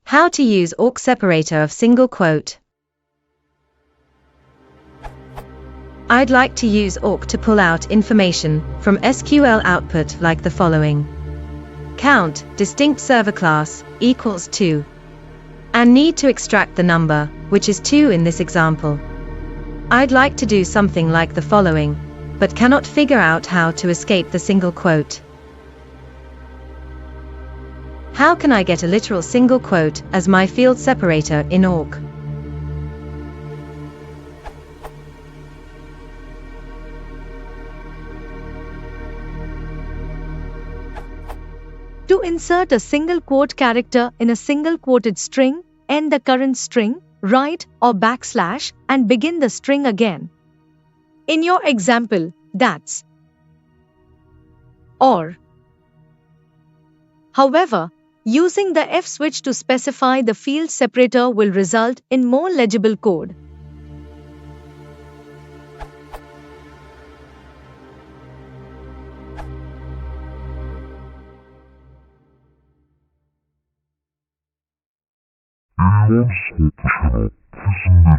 How to use awk separator of single quote. I'd like to use awk to pull out information from SQL output like the following. Count, distinct server class, equals 2. And need to extract the number, which is 2 in this example. I'd like to do something like the following, but cannot figure out how to escape the single quote. How can I get a literal single quote as my field separator in awk? To insert a single quote character in a single quoted string, end the current string, write or backslash, and begin the string again. In your example, that's or. However, using the F switch to specify the field separator will result in more legible code. 일반 수업 시간에 퀴즈인데